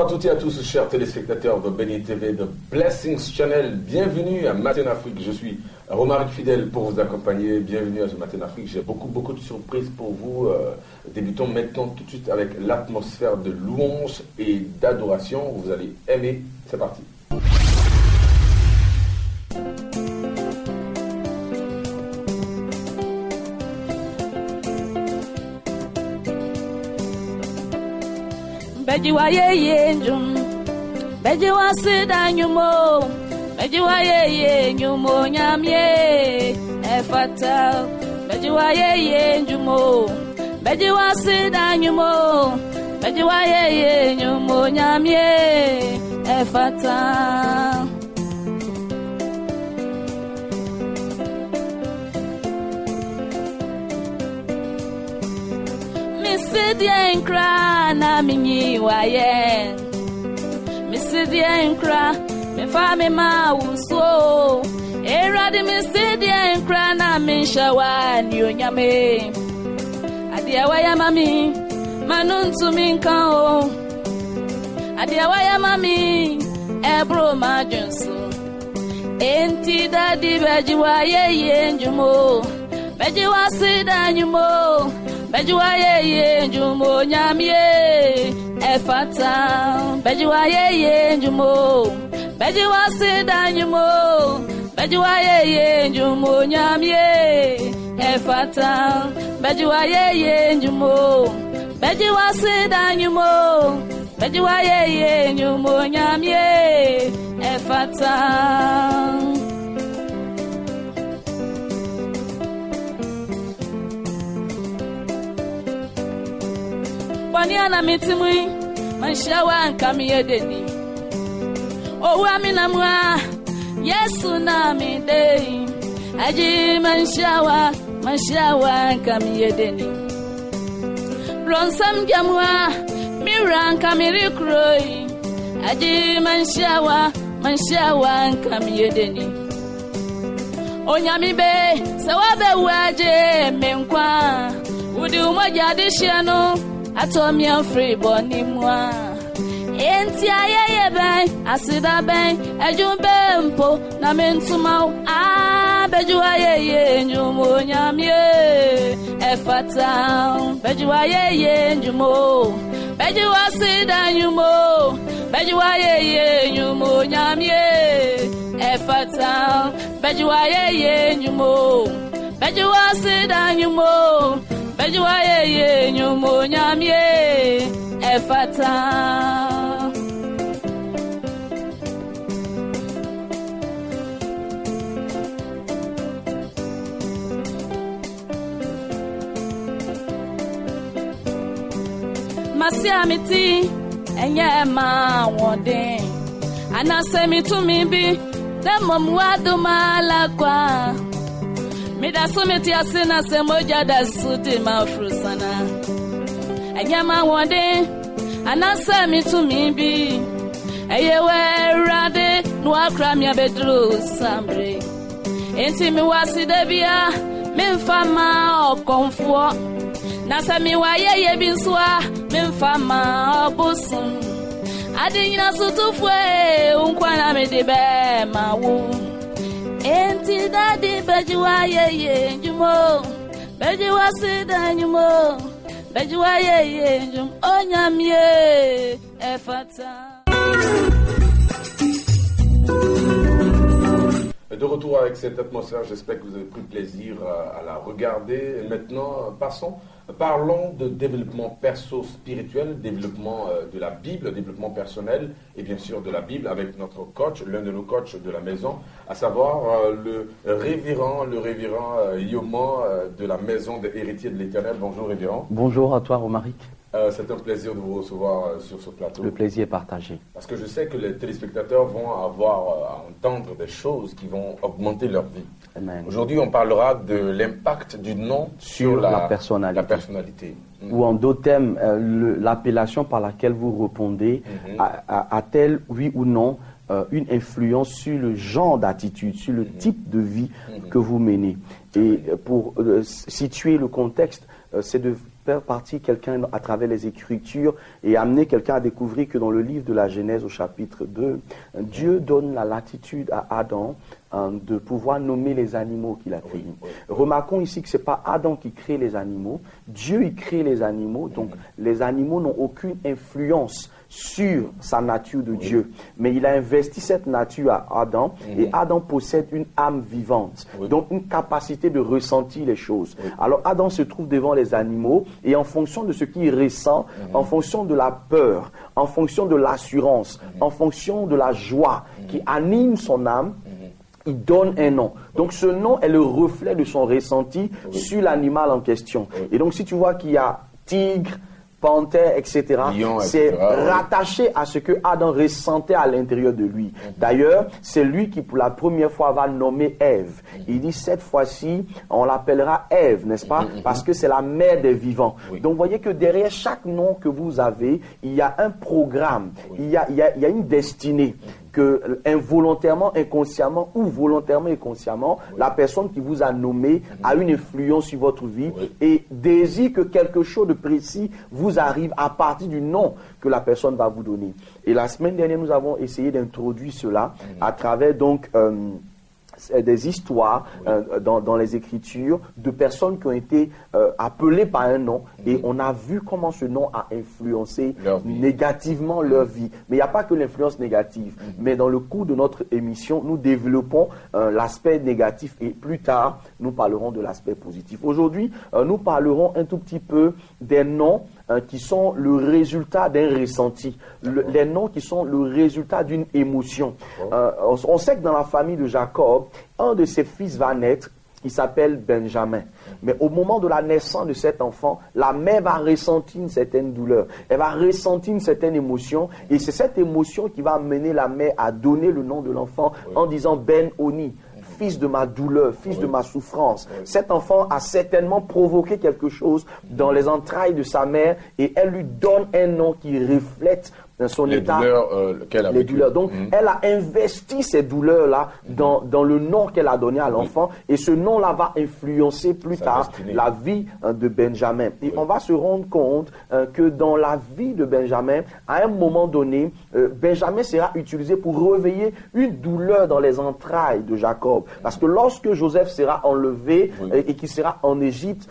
Bonjour à toutes et à tous, chers téléspectateurs de Béni TV, de Blessings Channel. Bienvenue à Matin Afrique. Je suis Romaric Fidèle pour vous accompagner. Bienvenue à ce Matin Afrique. J'ai beaucoup de surprises pour vous. Débutons maintenant tout de suite avec l'atmosphère de louange et d'adoration. Vous allez aimer. C'est parti. Bejiwa ye njum, bejiwa sida nyumo, bejiwa ye nyumo nyamye efata, bejiwa ye njumo, bejiwa sida nyumo, bejiwa ye nyumo nyamye efata. Misidia nkra na minyi waye, misidia nkra me fa me ma wuso, erade misidia nkra na minshawa ni onyame, adia waya mami manuntu minka o, adia waya mami ebro majunsu, enti dadi bejiwa ye njumo, bejiwa sida nyumo, bejiwa ye njumo nyamye efata, bejiwa ye njumo, bejiwa sida nyumo, bejiwa ye njumo nyamye efata, bejiwa ye njumo, bejiwa sida nyumo, bejiwa ye njumo nyamye efata. Waniana mitimui manshawa nkamiyedeni, owa minamwa Yesu na midei, aji manshawa nkamiyedeni, ronsam jamwa mira nkamirikroi, aji manshawa nkamiyedeni, onyamibe sawabe waje menkwa, udi umoja dishiano Atomia free boni mwa, enti ayeye ben asida ben ejumbe mpo na mentuma bejuwa ye njumo nyamye efata, bejuwa ye njumo, bejuwa sida njumo, bejuwa ye njumo nyamye efata, bejuwa ye njumo, bejuwa sida njumo, bejiwa ye nyumo nyamye efata. Masiamiti enye ma wonde, anasemi tumibi demo mwadu malakwa, mida sumiti asina semoja da suti mafrusana, enyama wonde anasa mitumibi, eyewe rade nuakra mia bedru sambre, enti miwasi debia mimfama okonfuo, nasa miwaye yebinswa mimfama obusum, adinyina sutufwe unkwana medibe mawu, enti dadi bejiwa ye njumo, bejiwa sida njumo, bejiwa ye njumo onyamye efata. De retour avec cette atmosphère, j'espère que vous avez pris plaisir à la regarder. Et maintenant, parlons de développement perso-spirituel, développement de la Bible, développement personnel et bien sûr de la Bible avec notre coach, l'un de nos coachs de la maison, à savoir le révérend Yoman de la maison des héritiers de l'Éternel. Bonjour révérend. Bonjour à toi Romaric. C'est un plaisir de vous recevoir sur ce plateau. Le plaisir est partagé. Parce que je sais que les téléspectateurs vont avoir à entendre des choses qui vont augmenter leur vie. Amen. Aujourd'hui, on parlera de l'impact du nom sur la personnalité. Ou en d'autres termes, l'appellation par laquelle vous répondez a-t-elle, oui ou non, une influence sur le genre d'attitude, sur le type de vie que vous menez. Et pour situer le contexte, c'est de faire partie quelqu'un à travers les Écritures et amener quelqu'un à découvrir que dans le livre de la Genèse au chapitre 2, Dieu donne la latitude à Adam de pouvoir nommer les animaux qu'il a créés. Remarquons ici que ce n'est pas Adam qui crée les animaux, Dieu y crée les animaux, donc les animaux n'ont aucune influence sur sa nature de Dieu. Mais il a investi cette nature à Adam et Adam possède une âme vivante, donc une capacité de ressentir les choses. Alors Adam se trouve devant les animaux et en fonction de ce qu'il ressent, en fonction de la peur, en fonction de l'assurance, en fonction de la joie qui anime son âme, il donne un nom. Donc ce nom est le reflet de son ressenti sur l'animal en question. Et donc si tu vois qu'il y a tigre, panthère, etc. C'est rattaché à ce que Adam ressentait à l'intérieur de lui. D'ailleurs, c'est lui qui pour la première fois va nommer Ève. Il dit cette fois-ci, on l'appellera Ève, n'est-ce pas? Parce que c'est la mère des vivants. Donc vous voyez que derrière chaque nom que vous avez, il y a un programme, il y a une destinée. Que involontairement, inconsciemment ou volontairement, inconsciemment, la personne qui vous a nommé a une influence sur votre vie et désire que quelque chose de précis vous arrive à partir du nom que la personne va vous donner. Et la semaine dernière, nous avons essayé d'introduire cela à travers donc des histoires dans les Écritures de personnes qui ont été appelées par un nom et on a vu comment ce nom a influencé négativement leur vie. Mais il n'y a pas que l'influence négative. Mais dans le cours de notre émission, nous développons l'aspect négatif et plus tard, nous parlerons de l'aspect positif. Aujourd'hui, nous parlerons un tout petit peu des noms qui sont le résultat d'un ressenti, les noms qui sont le résultat d'une émotion. On sait que dans la famille de Jacob, un de ses fils va naître, il s'appelle Benjamin. Mais au moment de la naissance de cet enfant, la mère va ressentir une certaine douleur, elle va ressentir une certaine émotion, et c'est cette émotion qui va amener la mère à donner le nom de l'enfant en disant Ben-Oni. Fils de ma douleur, fils de ma souffrance. Cet enfant a certainement provoqué quelque chose dans les entrailles de sa mère et elle lui donne un nom qui reflète son état, les douleurs. Donc, elle a investi ces douleurs-là dans le nom qu'elle a donné à l'enfant et ce nom-là va influencer plus tard la vie de Benjamin. Et on va se rendre compte que dans la vie de Benjamin, à un moment donné, Benjamin sera utilisé pour réveiller une douleur dans les entrailles de Jacob. Parce que lorsque Joseph sera enlevé et qu'il sera en Égypte,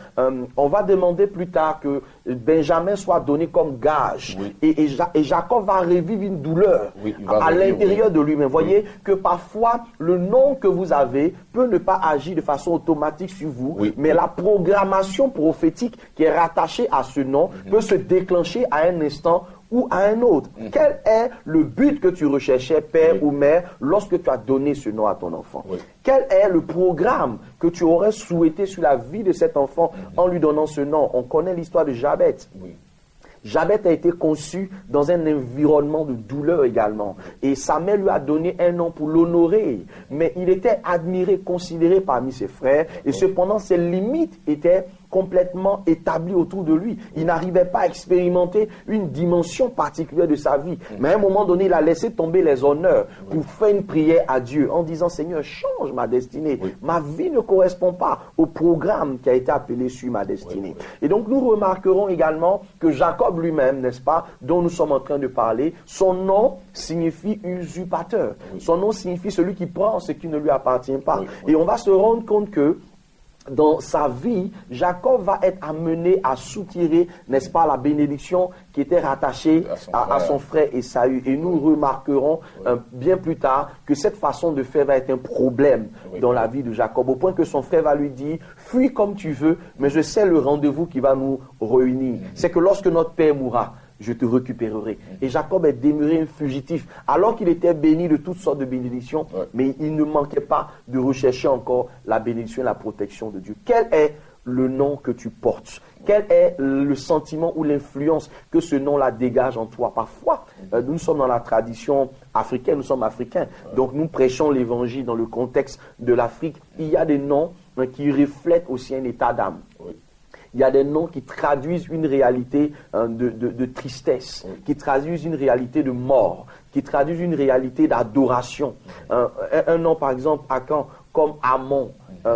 on va demander plus tard que Benjamin soit donné comme gage. Et Jacob va revivre une douleur à l'intérieur de lui-même. Voyez que parfois, le nom que vous avez peut ne pas agir de façon automatique sur vous, mais la programmation prophétique qui est rattachée à ce nom peut se déclencher à un instant ou à un autre. Quel est le but que tu recherchais, père ou mère, lorsque tu as donné ce nom à ton enfant? Quel est le programme que tu aurais souhaité sur la vie de cet enfant en lui donnant ce nom? On connaît l'histoire de Jabet. Jabet a été conçu dans un environnement de douleur également. Et sa mère lui a donné un nom pour l'honorer. Mais il était admiré, considéré parmi ses frères. Et cependant, ses limites étaient complètement établies autour de lui. Il n'arrivait pas à expérimenter une dimension particulière de sa vie. Mais à un moment donné, il a laissé tomber les honneurs pour faire une prière à Dieu en disant, Seigneur, change ma destinée. Ma vie ne correspond pas au programme qui a été appelé sur ma destinée. Et donc, nous remarquerons également que Jacob lui-même, n'est-ce pas, dont nous sommes en train de parler, son nom signifie usurpateur. Son nom signifie celui qui prend ce qui ne lui appartient pas. Et on va se rendre compte que dans sa vie, Jacob va être amené à soutirer, n'est-ce pas, la bénédiction qui était rattachée à son frère Ésaü. Et nous remarquerons bien plus tard que cette façon de faire va être un problème dans la vie de Jacob, au point que son frère va lui dire, fuis comme tu veux, mais je sais le rendez-vous qui va nous réunir. C'est que lorsque notre père mourra, je te récupérerai. Et Jacob est demeuré un fugitif, alors qu'il était béni de toutes sortes de bénédictions, mais il ne manquait pas de rechercher encore la bénédiction et la protection de Dieu. Quel est le nom que tu portes? Quel est le sentiment ou l'influence que ce nom-là dégage en toi? Parfois, nous sommes dans la tradition africaine, nous sommes africains, donc nous prêchons l'évangile dans le contexte de l'Afrique. Il y a des noms qui reflètent aussi un état d'âme. Il y a des noms qui traduisent une réalité de tristesse, qui traduisent une réalité de mort, qui traduisent une réalité d'adoration. Un nom, par exemple, comme Amon.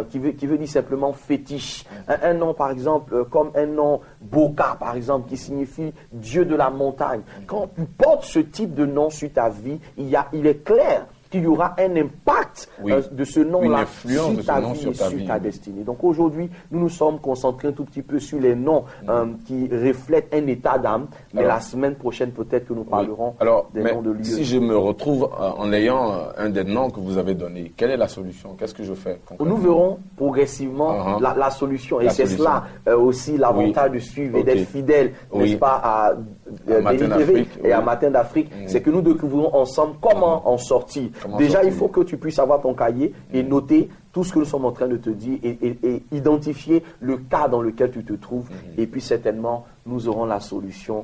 qui veut dire simplement fétiche. Un nom, par exemple, comme un nom Boka, par exemple, qui signifie Dieu de la montagne. Quand tu portes ce type de nom sur ta vie, il est clair qu'il y aura un impact de ce nom-là sur ta vie et sur ta destinée. Donc aujourd'hui, nous nous sommes concentrés un tout petit peu sur les noms qui reflètent un état d'âme, mais la semaine prochaine, peut-être que nous parlerons des noms de lieux. Si je me retrouve en ayant un des noms que vous avez donné, quelle est la solution? Qu'est-ce que je fais? Nous verrons progressivement la solution. Et c'est cela aussi l'avantage de suivre et d'être fidèle, n'est-ce pas, à Daily TV et à Matin d'Afrique. C'est que nous découvrons ensemble comment en sortir. Déjà, il faut que tu puisses avoir ton cahier et noter tout ce que nous sommes en train de te dire et identifier le cas dans lequel tu te trouves. Et puis certainement, nous aurons la solution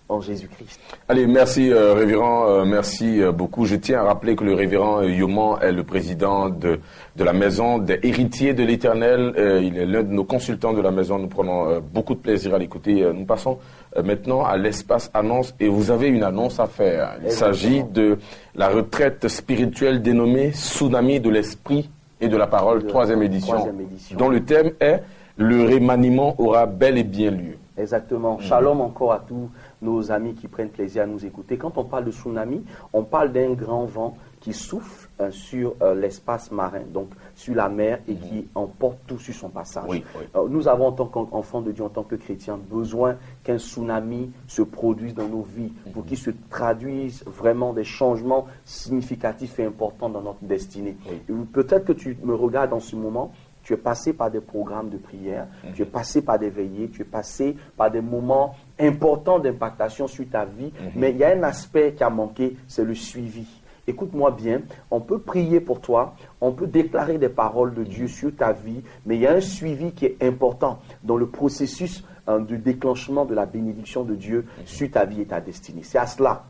en Jésus-Christ. Allez, merci révérend, merci beaucoup. Je tiens à rappeler que le révérend Yoman est le président de la maison des héritiers de l'Éternel. Il est l'un de nos consultants de la maison. Nous prenons beaucoup de plaisir à l'écouter. Nous passons maintenant à l'espace annonce et vous avez une annonce à faire. Il s'agit de la retraite spirituelle dénommée Tsunami de l'Esprit et de la Parole, troisième édition, dont le thème est « Le remaniement aura bel et bien lieu ». Exactement. Shalom encore à tous nos amis qui prennent plaisir à nous écouter. Quand on parle de tsunami, on parle d'un grand vent qui souffle sur l'espace marin, donc sur la mer, et qui emporte tout sur son passage. Nous avons, en tant qu'enfants de Dieu, en tant que chrétiens, besoin qu'un tsunami se produise dans nos vies pour qu'il se traduise vraiment des changements significatifs et importants dans notre destinée. Peut-être que tu me regardes en ce moment. Tu es passé par des programmes de prière, tu es passé par des veillées, tu es passé par des moments importants d'impactation sur ta vie, mais il y a un aspect qui a manqué, c'est le suivi. Écoute-moi bien, on peut prier pour toi, on peut déclarer des paroles de Dieu sur ta vie, mais il y a un suivi qui est important dans le processus du déclenchement de la bénédiction de Dieu sur ta vie et ta destinée. C'est à cela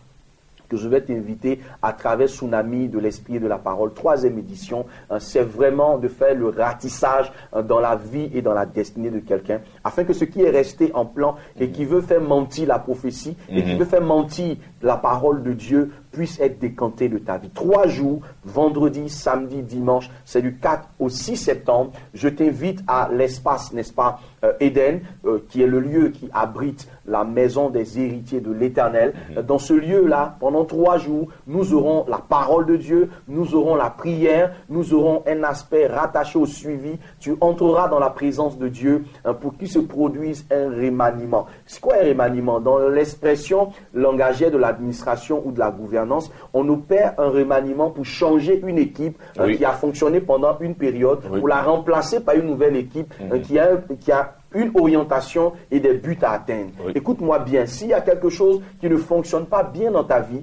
que je vais t'inviter à travers Tsunami de l'Esprit et de la Parole, troisième édition. C'est vraiment de faire le ratissage dans la vie et dans la destinée de quelqu'un, afin que ce qui est resté en plan et qui veut faire mentir la prophétie et qui veut faire mentir la parole de Dieu puisse être décanté de ta vie. 3 jours, vendredi, samedi, dimanche, c'est du 4 au 6 septembre. Je t'invite à l'espace, n'est-ce pas, Éden, qui est le lieu qui abrite la maison des héritiers de l'Éternel. Dans ce lieu-là, pendant 3 jours, nous aurons la parole de Dieu, nous aurons la prière, nous aurons un aspect rattaché au suivi. Tu entreras dans la présence de Dieu pour qu'il se produise un remaniement. C'est quoi un remaniement? Dans l'expression langagière de l'administration ou de la gouvernance, on opère un remaniement pour changer une équipe qui a fonctionné pendant une période, pour la remplacer par une nouvelle équipe qui a une orientation et des buts à atteindre. Écoute-moi bien, s'il y a quelque chose qui ne fonctionne pas bien dans ta vie,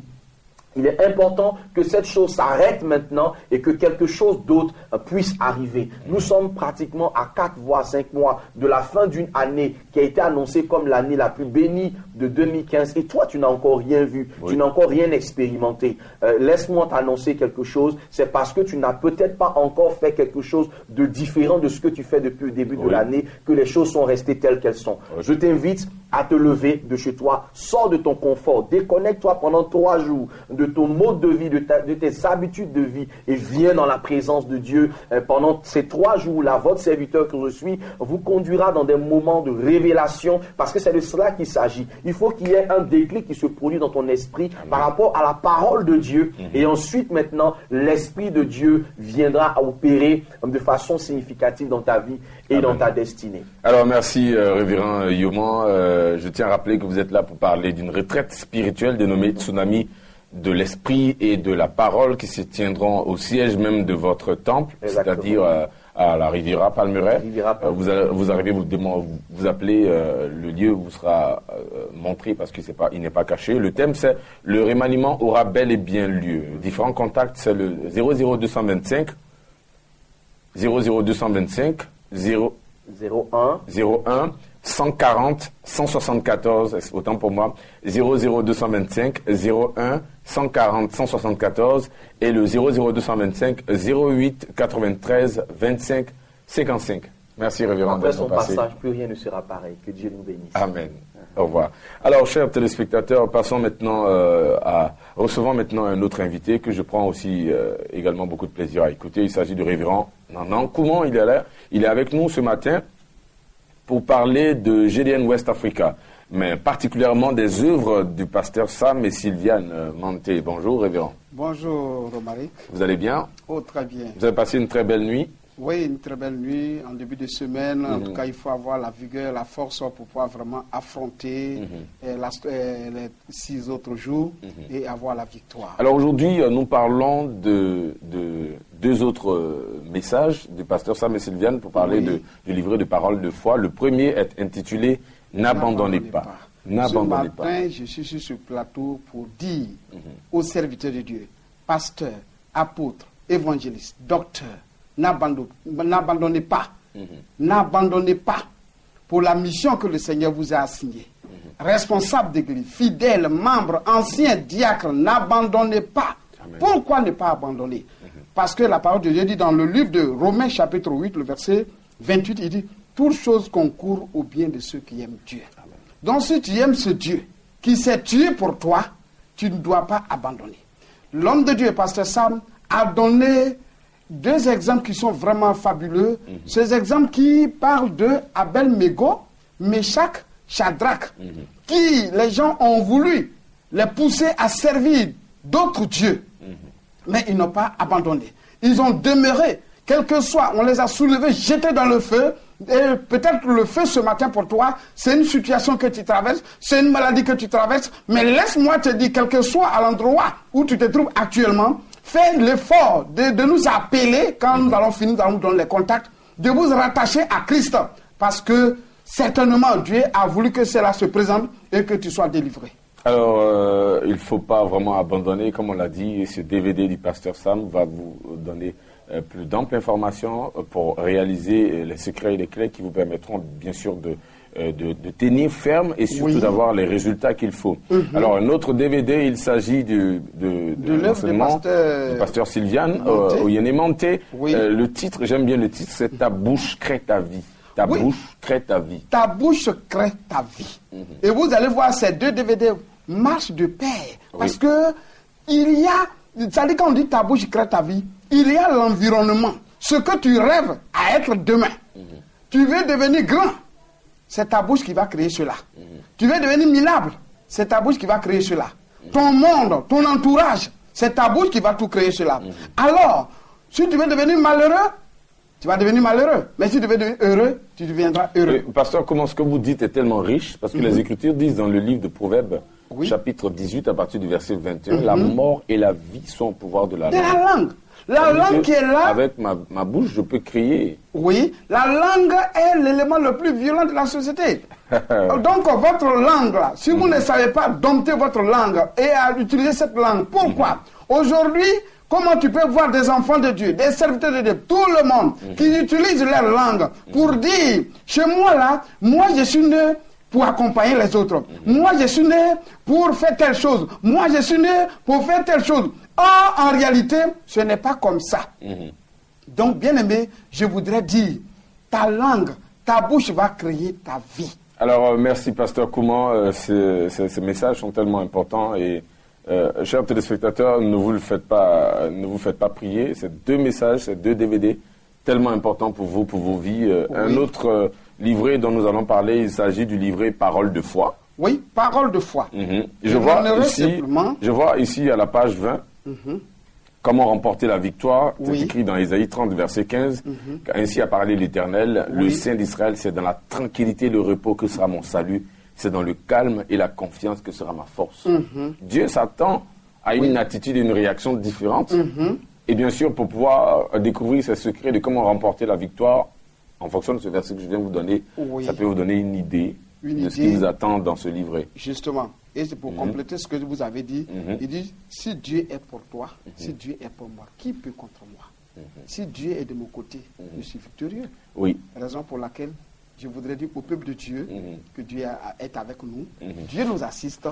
il est important que cette chose s'arrête maintenant et que quelque chose d'autre puisse arriver. Nous sommes pratiquement à 4 voire 5 mois de la fin d'une année qui a été annoncée comme l'année la plus bénie de 2015. Et toi, tu n'as encore rien vu, tu n'as encore rien expérimenté. Laisse-moi t'annoncer quelque chose. C'est parce que tu n'as peut-être pas encore fait quelque chose de différent de ce que tu fais depuis le début de l'année que les choses sont restées telles qu'elles sont. Je t'invite à te lever de chez toi, sors de ton confort, déconnecte-toi pendant 3 jours de ton mode de vie, de tes habitudes de vie et viens dans la présence de Dieu. Pendant ces 3 jours-là, votre serviteur que je suis vous conduira dans des moments de révélation parce que c'est de cela qu'il s'agit. Il faut qu'il y ait un déclic qui se produit dans ton esprit par rapport à la parole de Dieu et ensuite maintenant l'Esprit de Dieu viendra opérer de façon significative dans ta vie et dans ta destinée. Alors merci révérend Yoman. Je tiens à rappeler que vous êtes là pour parler d'une retraite spirituelle dénommée Tsunami de l'Esprit et de la Parole qui se tiendront au siège même de votre temple, c'est-à-dire à la Riviera Palmeraie. Vous arrivez, vous appelez le lieu où vous sera montré parce que il n'est pas caché. Le thème c'est le remaniement aura bel et bien lieu. Différents contacts, c'est le 00225 01 140 174, autant pour moi, 00225 01 140 174 et le 00225 08 93 25 55. Merci, révérend. Après son passage, plus rien ne sera pareil. Que Dieu nous bénisse. Amen. Au revoir. Alors, chers téléspectateurs, passons maintenant recevons maintenant un autre invité que je prends aussi également beaucoup de plaisir à écouter. Il s'agit du révérend Nanan Koumon. Il est là. Il est avec nous ce matin pour parler de GDN West Africa, mais particulièrement des œuvres du pasteur Sam et Sylviane Manté. Bonjour, révérend. Bonjour, Romaric. Vous allez bien? Oh, très bien. Vous avez passé une très belle nuit? Oui, une très belle nuit, en début de semaine. En tout cas, il faut avoir la vigueur, la force pour pouvoir vraiment affronter les 6 autres jours et avoir la victoire. Alors aujourd'hui, nous parlons de 2 autres messages du pasteur Sam et Sylviane pour parler du livret de paroles de foi. Le premier est intitulé « N'abandonnez pas ». N'abandonnez pas. Ce matin, je suis sur ce plateau pour dire aux serviteurs de Dieu, pasteurs, apôtres, évangélistes, docteurs, n'abandonnez pas. N'abandonnez pas pour la mission que le Seigneur vous a assignée. Responsable d'église, fidèles, membres, anciens, diacres, n'abandonnez pas. Amen. Pourquoi ne pas abandonner? Parce que la parole de Dieu dit dans le livre de Romains chapitre 8, le verset 28, il dit « Toutes choses concourent au bien de ceux qui aiment Dieu ». Donc si tu aimes ce Dieu qui s'est tué pour toi, tu ne dois pas abandonner. L'homme de Dieu, pasteur Sam, a donné 2 exemples qui sont vraiment fabuleux. Ces exemples qui parlent de Abel Mégo, Méchach, Shadrach, qui les gens ont voulu les pousser à servir d'autres dieux. Mais ils n'ont pas abandonné. Ils ont demeuré, quel que soit, on les a soulevés, jetés dans le feu. Et peut-être le feu ce matin pour toi, c'est une situation que tu traverses, c'est une maladie que tu traverses. Mais laisse-moi te dire, quel que soit à l'endroit où tu te trouves actuellement, fais l'effort de nous appeler, quand nous allons finir, nous allons donner les contacts, de vous rattacher à Christ. Parce que certainement Dieu a voulu que cela se présente et que tu sois délivré. Alors, il ne faut pas vraiment abandonner, comme on l'a dit, ce DVD du pasteur Sam va vous donner plus d'amples informations pour réaliser les secrets et les clés qui vous permettront bien sûr de tenir ferme et surtout d'avoir les résultats qu'il faut. Alors un autre DVD, il s'agit de l'enseignement du pasteur Sylviane Oyene Manté. Le titre, j'aime bien le titre, c'est « Ta bouche crée ta vie ». Ta bouche crée ta vie. Ta bouche crée ta vie. Et vous allez voir ces 2 DVD marchent de pair. Parce que il y a, ça dit quand on dit ta bouche crée ta vie, il y a l'environnement. Ce que tu rêves à être demain. Tu veux devenir grand. C'est ta bouche qui va créer cela. Tu veux devenir minable. C'est ta bouche qui va créer cela. Ton monde, ton entourage, c'est ta bouche qui va tout créer cela. Alors, si tu veux devenir malheureux, tu vas devenir malheureux. Mais si tu veux devenir heureux, tu deviendras heureux. Pasteur, comment ce que vous dites est tellement riche, parce que les Écritures disent dans le livre de Proverbes, chapitre 18, à partir du verset 21, la mort et la vie sont au pouvoir de la langue. De la langue. La langue qui est là. Avec ma bouche, je peux crier. Oui, la langue est l'élément le plus violent de la société. Donc, votre langue, là, si vous ne savez pas dompter votre langue et à utiliser cette langue, pourquoi? Aujourd'hui, comment tu peux voir des enfants de Dieu, des serviteurs de Dieu, tout le monde qui utilisent leur langue pour dire, chez moi là, moi je suis né pour accompagner les autres. Moi je suis né pour faire telle chose. Moi je suis né pour faire telle chose. Or, en réalité, ce n'est pas comme ça. Donc, bien aimé, je voudrais dire, ta langue, ta bouche va créer ta vie. Alors, merci Pasteur Koumon, ces messages sont tellement importants et chers téléspectateurs, ne vous faites pas prier. Ces 2 messages, ces 2 DVD, tellement importants pour vous, pour vos vies. Un autre livret dont nous allons parler, il s'agit du livret Paroles de foi. Oui, Paroles de foi. Je vois ici à la page 20, comment remporter la victoire. C'est écrit dans Ésaïe 30, verset 15. Ainsi a parlé l'Éternel, le Saint d'Israël, c'est dans la tranquillité et le repos que sera mon salut. C'est dans le calme et la confiance que sera ma force. Dieu s'attend à une attitude et une réaction différente. Et bien sûr, pour pouvoir découvrir ces secrets de comment remporter la victoire, en fonction de ce verset que je viens de vous donner, ça peut vous donner une idée de ce qui vous attend dans ce livret. Justement. Et c'est pour compléter ce que vous avez dit. Il dit, si Dieu est pour toi, si Dieu est pour moi, qui peut contre moi? Si Dieu est de mon côté, je suis victorieux. Oui. Raison pour laquelle je voudrais dire au peuple de Dieu que Dieu est avec nous. Dieu nous assiste.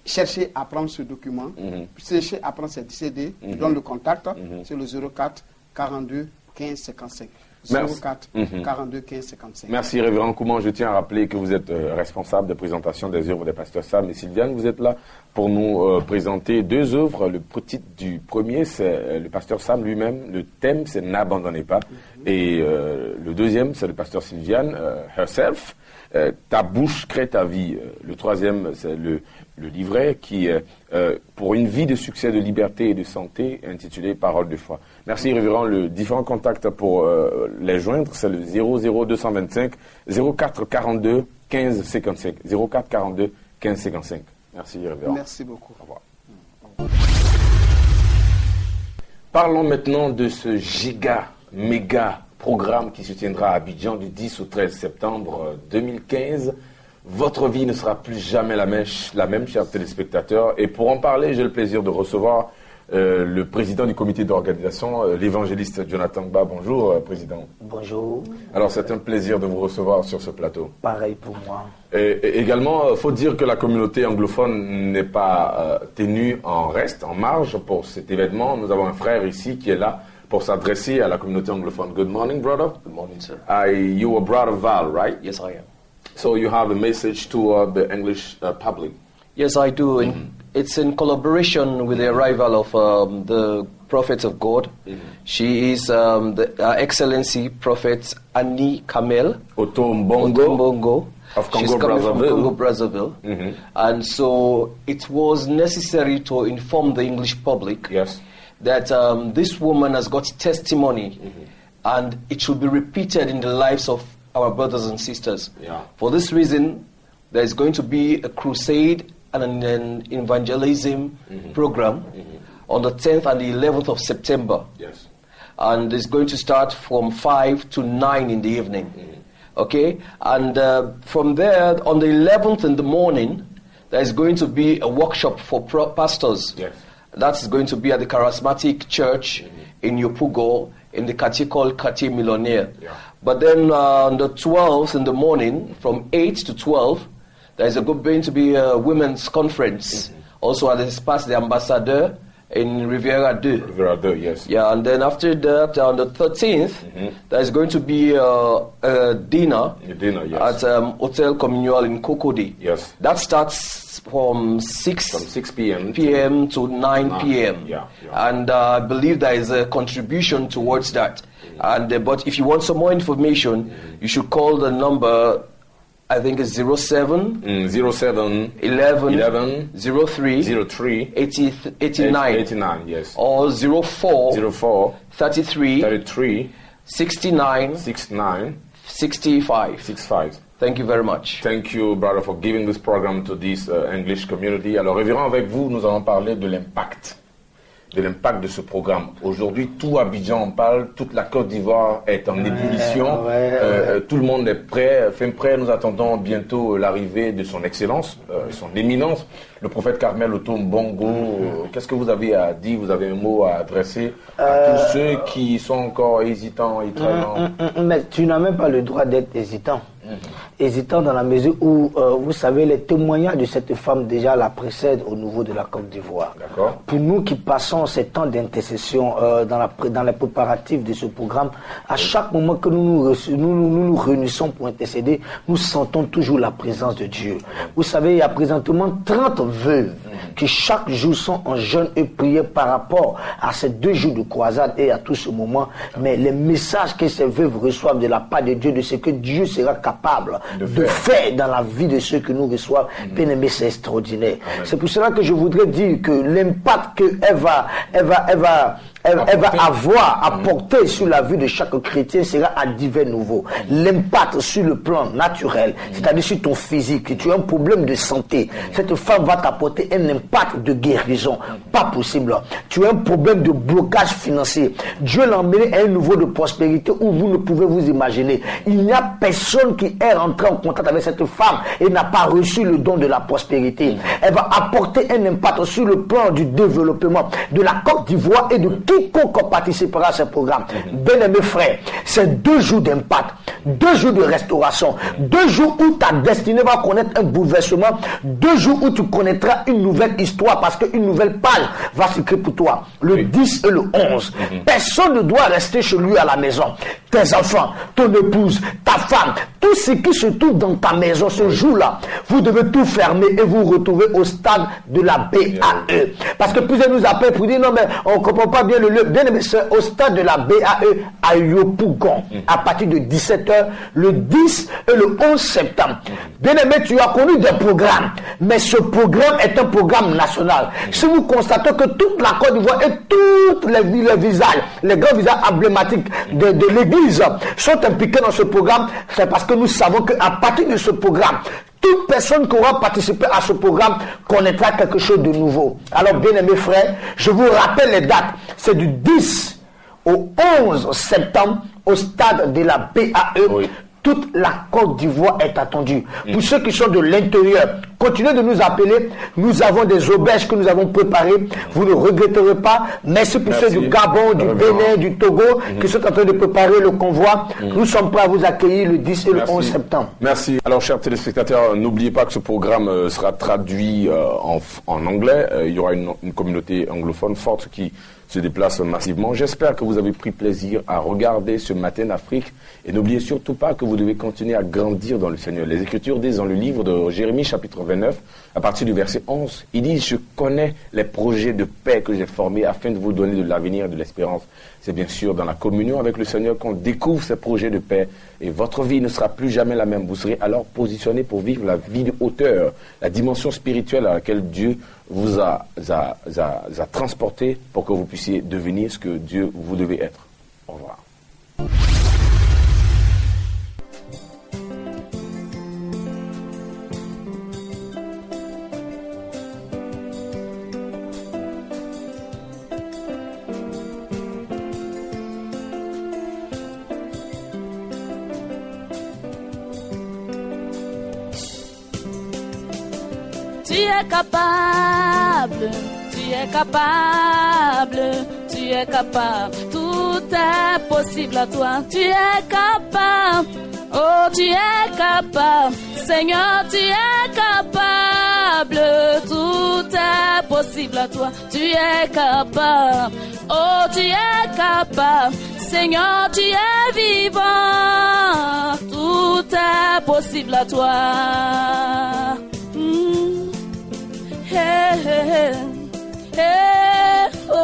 Cherchez à prendre ce document. Cherchez à prendre ces CD. Je donne le contact. C'est le 04 42 15 55. Merci. 04 42 15 55. Merci, Révérend Kouman. Je tiens à rappeler que vous êtes responsable de présentation des œuvres des pasteurs Sam et Sylviane. Vous êtes là pour nous présenter 2 œuvres. Le titre du premier, c'est le pasteur Sam lui-même. Le thème, c'est N'abandonnez pas. Et le deuxième, c'est le pasteur Sylviane, Herself. Ta bouche crée ta vie. Le troisième, c'est le livret qui est pour une vie de succès, de liberté et de santé, intitulé Parole de foi. Merci, Révérend. Le différent contact pour les joindre, c'est le 00225 04 42 15 55. 04 42 15 55. Merci, Révérend. Merci beaucoup. Au revoir. Parlons maintenant de ce méga programme qui se tiendra à Abidjan du 10 au 13 septembre 2015. Votre vie ne sera plus jamais la même, chers téléspectateurs. Et pour en parler, j'ai le plaisir de recevoir le président du comité d'organisation, l'évangéliste Jonathan Gba. Bonjour, président. Bonjour. Alors, c'est un plaisir de vous recevoir sur ce plateau. Pareil pour moi. Et également, il faut dire que la communauté anglophone n'est pas tenue en reste, en marge pour cet événement. Nous avons un frère ici qui est là pour s'adresser à la communauté anglophone. Good morning, brother. Good morning, sir. You are brother Val, right? Yes, I am. So you have a message to the English public. Yes, I do. It's in collaboration with the arrival of the Prophet of God. She is Her Excellency Prophet Annie Kamel Otombongo of She's Congo coming from Brazzaville. Congo Brazzaville. And so it was necessary to inform the English public Yes. that this woman has got testimony and it should be repeated in the lives of our brothers and sisters. Yeah. For this reason, there is going to be a crusade and an evangelism program on the 10th and the 11th of September. Yes. And it's going to start from 5 to 9 in the evening. Okay? And from there, on the 11th in the morning, there is going to be a workshop for pastors. Yes. That's going to be at the Charismatic Church in Yopugo, in the quartier called Quartier Millionaire. Yeah. But then on the 12th in the morning, from 8 to 12, there is going to be a women's conference, also at the Espace des Ambassadeurs in Riviera 2. Riviera 2, yes. Yeah, and then after that, on the 13th, there is going to be a dinner A dinner, yes. at Hotel Communal in Cocody. Yes. That starts from 6 p.m. p.m. to 9 p.m. Yeah. And I believe there is a contribution towards that. And but if you want some more information, you should call the number. I think it's 07 07 11 03 03 89 89, yes. or 04 04 33 33 69 69 65. 65. Thank you very much. Thank you, brother, for giving this program to this English community. Alors, Révérend, avec vous, nous allons parler de l'impact de ce programme. Aujourd'hui, tout Abidjan en parle, toute la Côte d'Ivoire est en ébullition, tout le monde est prêt, fin prêt. Nous attendons bientôt l'arrivée de son excellence, son éminence, le prophète Carmel Otombongo. Qu'est-ce que vous avez à dire? Vous avez un mot à adresser à tous ceux qui sont encore hésitants et traînants? Mais tu n'as même pas le droit d'être hésitant. Hésitant dans la mesure où, vous savez, les témoignages de cette femme déjà la précèdent au niveau de la Côte d'Ivoire. D'accord. Pour nous qui passons ces temps d'intercession dans les préparatifs de ce programme, à chaque moment que nous nous réunissons pour intercéder, nous sentons toujours la présence de Dieu. Vous savez, il y a présentement 30 veuves qui chaque jour sont en jeûne et prière par rapport à ces 2 jours de croisade et à tout ce moment. Mais les messages que ces veuves reçoivent de la part de Dieu, de ce que Dieu sera capable de faire dans la vie de ceux que nous reçoivent, bien aimé, c'est extraordinaire. C'est pour cela que je voudrais dire que l'impact qu'elle va avoir à porter sur la vie de chaque chrétien sera à divers niveaux. L'impact sur le plan naturel, c'est-à-dire sur ton physique, si tu as un problème de santé, cette femme va t'apporter un impact de guérison. Pas possible. Tu as un problème de blocage financier. Dieu l'a emmené à un niveau de prospérité où vous ne pouvez vous imaginer. Il n'y a personne qui est rentré en contact avec cette femme et n'a pas reçu le don de la prospérité. Elle va apporter un impact sur le plan du développement de la Côte d'Ivoire et de tout quiconque participera à ce programme. Bien-aimés frères, c'est 2 jours d'impact, 2 jours de restauration, 2 jours où ta destinée va connaître un bouleversement, 2 jours où tu connaîtras une nouvelle histoire parce qu'une nouvelle page va s'écrire pour toi. Le 10 et le 11. Personne ne doit rester chez lui à la maison. Tes enfants, ton épouse, ta femme, tout ce qui se trouve dans ta maison ce jour-là, vous devez tout fermer et vous retrouver au stade de la BAE. Parce que plusieurs nous appellent pour dire non mais on ne comprend pas bien le lieu. Bien aimé, c'est au stade de la BAE à Yopougon à partir de 17h le 10 et le 11 septembre. Bien aimé, tu as connu des programmes, mais ce programme est un programme national. Si vous constatez que toute la Côte d'Ivoire et tous les visages, les grands visages emblématiques de l'église sont impliqués dans ce programme, c'est parce que nous savons qu'à partir de ce programme, toute personne qui aura participé à ce programme connaîtra quelque chose de nouveau. Alors, bien aimés frères, je vous rappelle les dates. C'est du 10 au 11 septembre au stade de la BAE. Oui. Toute la Côte d'Ivoire est attendue. Pour ceux qui sont de l'intérieur, continuez de nous appeler. Nous avons des auberges que nous avons préparées. Vous ne regretterez pas. Merci pour ceux du Gabon, du Bénin, du Togo qui sont en train de préparer le convoi. Nous sommes prêts à vous accueillir le 10 et le 11 septembre. Merci. Alors, chers téléspectateurs, n'oubliez pas que ce programme sera traduit en anglais. Il y aura une communauté anglophone forte qui se déplace massivement. J'espère que vous avez pris plaisir à regarder ce Matin d'Afrique et n'oubliez surtout pas que vous devez continuer à grandir dans le Seigneur. Les Écritures disent dans le livre de Jérémie chapitre 29 à partir du verset 11, il dit « Je connais les projets de paix que j'ai formés afin de vous donner de l'avenir et de l'espérance. » C'est bien sûr dans la communion avec le Seigneur qu'on découvre ces projets de paix et votre vie ne sera plus jamais la même. Vous serez alors positionné pour vivre la vie de hauteur, la dimension spirituelle à laquelle Dieu vous a transporté pour que vous puissiez devenir ce que Dieu vous devez être. Au revoir. Tu es capable, tu es capable, tu es capable, tout est possible à toi, tu es capable, oh tu es capable, Seigneur tu es capable, tout est possible à toi, tu es capable, oh tu es capable, Seigneur tu es vivant, tout est possible à toi. Hey, hey, hey, oh.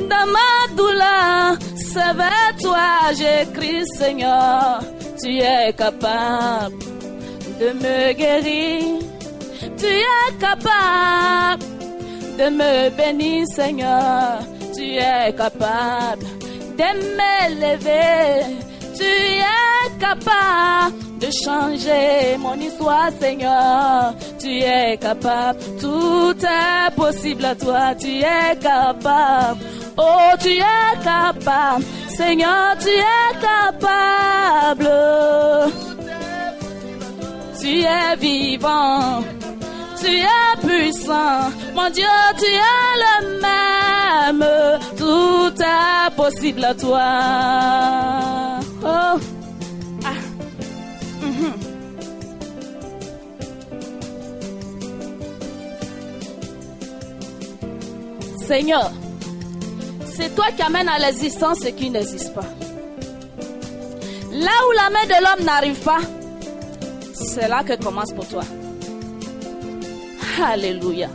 Dans ma douleur, c'est vers toi j'écris, Seigneur, tu es capable de me guérir, tu es capable de me bénir, Seigneur, tu es capable de m'élever, tu es capable de changer mon histoire, Seigneur. Tu es capable, tout est possible à toi. Tu es capable, oh tu es capable, Seigneur, tu es capable. Tu es vivant, tu es puissant, mon Dieu, tu es le même. Tout est possible à toi. Oh. Seigneur, c'est toi qui amènes à l'existence ce qui n'existe pas. Là où la main de l'homme n'arrive pas, c'est là que commence pour toi. Alléluia.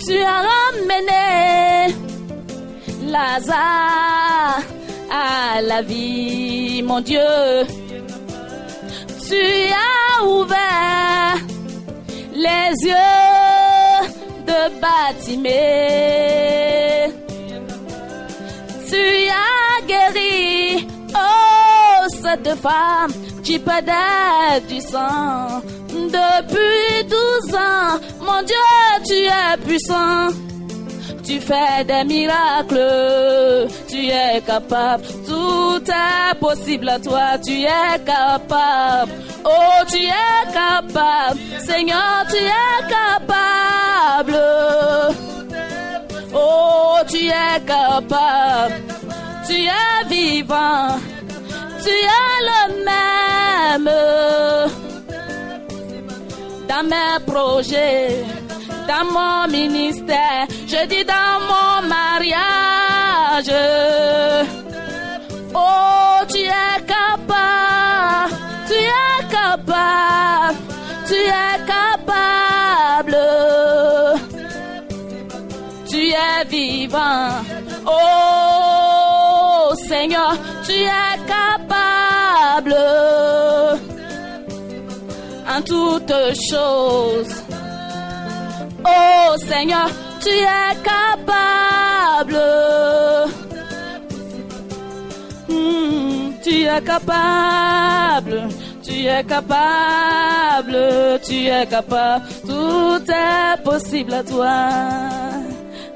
Tu as ramené Lazare à la vie, mon Dieu. Tu as ouvert les yeux de Bartimée. Tu as guéri, oh, cette femme qui perdait du sang depuis 12 ans. Mon Dieu, tu es puissant. Tu fais des miracles, tu es capable, tout est possible à toi, tu es capable. Oh, tu es capable, Seigneur, tu es capable. Oh, tu es capable, tu es vivant, tu es le même. Dans mes projets, dans mon ministère, je dis dans mon mariage. Oh, tu es capable, tu es capable, tu es capable. Tu es vivant. Oh, Seigneur, tu es capable. En toutes choses. Oh Seigneur, tu es capable. Tu es capable. Tu es capable. Tu es capable. Tout est possible à toi.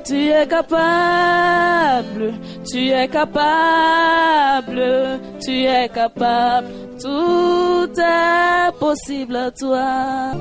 Tu es capable. Tu es capable. Tu es capable. Tout est possible à toi.